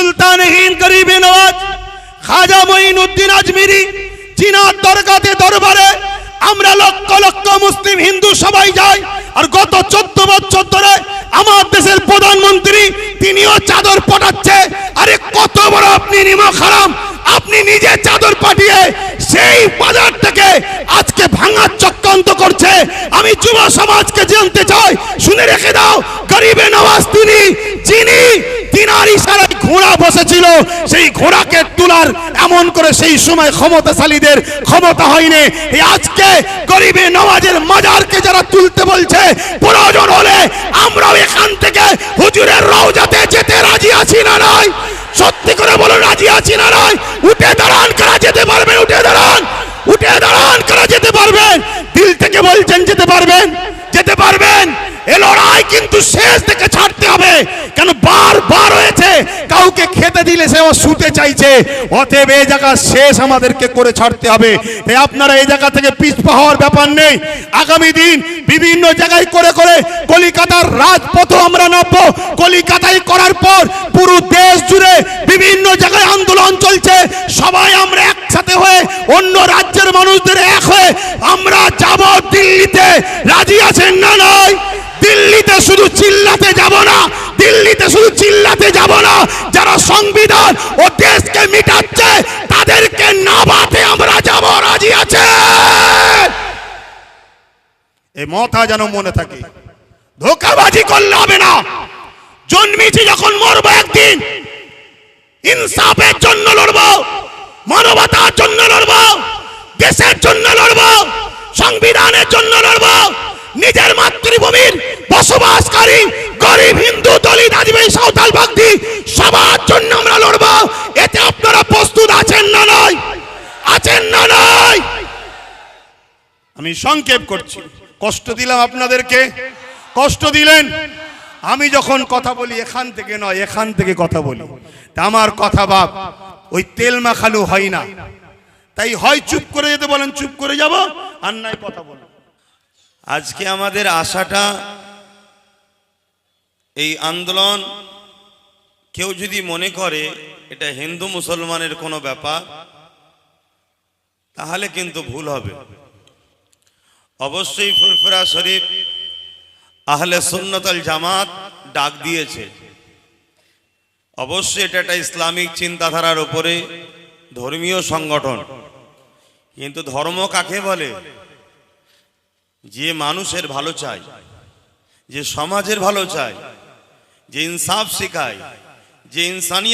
সুলতান হিন্দ গরিবে নওয়াজ খাজা মঈনুদ্দিন আজমিরি জিনার দরগাতে দরবারে আমরা লক্ষ লক্ষ মুসলিম হিন্দু সবাই যাই। আর গত 14 বছর ধরে আমার দেশের প্রধানমন্ত্রী তিনিও চাদর পটাচ্ছে। আরে কত বড় আপনি নিমক হারাম! আপনি নিজে চাদর পাঠিয়ে সেই বাজার থেকে আজকে ভাঙার চক্রান্ত করছে। আমি যুব সমাজকে জানতে চাই, শুনে রেখে দাও, গরিবে নওয়াজ তিনি যিনি তিনার ইশারায় ঘোড়া বসেছিল, সেই ঘোড়াকে তোলার এমন করে সেই সময় ক্ষমতাশালীদের ক্ষমতা হয়নি। আজকে গরিবে নওয়াজের মাজারকে যারা তুলতে বলছে, প্রয়োজন হলে আমরাও এখান থেকে হুজুরের রওজাতে যেতে রাজি আছি না নয়? সত্যি করে বলো, রাজি আছি না নয়? উঠে দাঁড়ান, কারা যেতে পারবেন? উঠে দাঁড়ান, উঠে দাঁড়ান, কারা যেতে পারবেন? দিল থেকে বলছেন যেতে পারবেন? যেতে পারবেন? এ লড়াই কিন্তু শেষ থেকে ছাড়তে হবে। কেন বারবার হয়েছে, কাউকে খেতে দিলে সে শুতে চাইছে। অতএব এই জায়গা শেষ আমাদেরকে করে ছাড়তে হবে। তাই আপনারা এই জায়গা থেকে পিছপা হওয়ার ব্যাপার নেই। আগামী দিন বিভিন্ন জায়গায় করে করে কলিকাতার রাজপথও আমরা নামবো। কলিকাতায় করার পর পুরো দেশ জুড়ে বিভিন্ন জায়গায় আন্দোলন চলছে। সবাই আমরা একসাথে হয়ে অন্য রাজ্যের মানুষদের এক হয়ে আমরা যাব দিল্লিতে। রাজি আছেন না নয়? দিল্লিতে শুধু চিল্লাতে যাব না, দিল্লিতে শুধু চিল্লাতে যাব না, যারা সংবিধান ও দেশকে মিটাচ্ছে তাদেরকে নামাতে আমরা যাব। রাজি আছে? এই মাথা যেন মনে থাকে, ধোঁকাবাজি করলে হবে না। জন্মেছি যখন মরবো একদিন, ইনসাফের জন্য লড়বো, মানবতার জন্য লড়বো, দেশের জন্য লড়বো, সংবিধানের জন্য লড়বো। নিজের মাতৃভূমির বসবাসকারী গরিব হিন্দু, দলিত, আদিবাসী, সাঁওতাল, বাগদি সবার জন্য আমরা লড়বো। এতে আপনারা প্রস্তুত আছেন না নয়? আছেন না নয়? আমি সংক্ষেপ করছি, কষ্ট দিলাম আপনাদেরকে, কষ্ট দিলেন। আমি যখন কথা বলি এখান থেকে নয়, এখান থেকে কথা বলি। তা আমার কথা বাপ ওই তেল মাখালু হয় না। তাই হয় চুপ করে যেতে বলেন, চুপ করে যাব, আর নাই কথা বলেন। আজকে আমাদের আশাটা, এই আন্দোলন কেউ যদি মনে করে এটা হিন্দু মুসলমানের কোনো ব্যাপার, তাহলে কিন্তু ভুল হবে। অবশ্যই ফুরফুরা শরীফ আহলে সুন্নাত ওয়াল জামাত ডাক দিয়েছে। অবশ্যই এটা একটা ইসলামিক চিন্তাধারার উপরে ধর্মীয় সংগঠন। কিন্তু ধর্ম কাকে বলে? যে মানুষের ভালো চায়, যে সমাজের ভালো চায়, যে ইনসাফ শেখায়, যে ইনসানিয়ত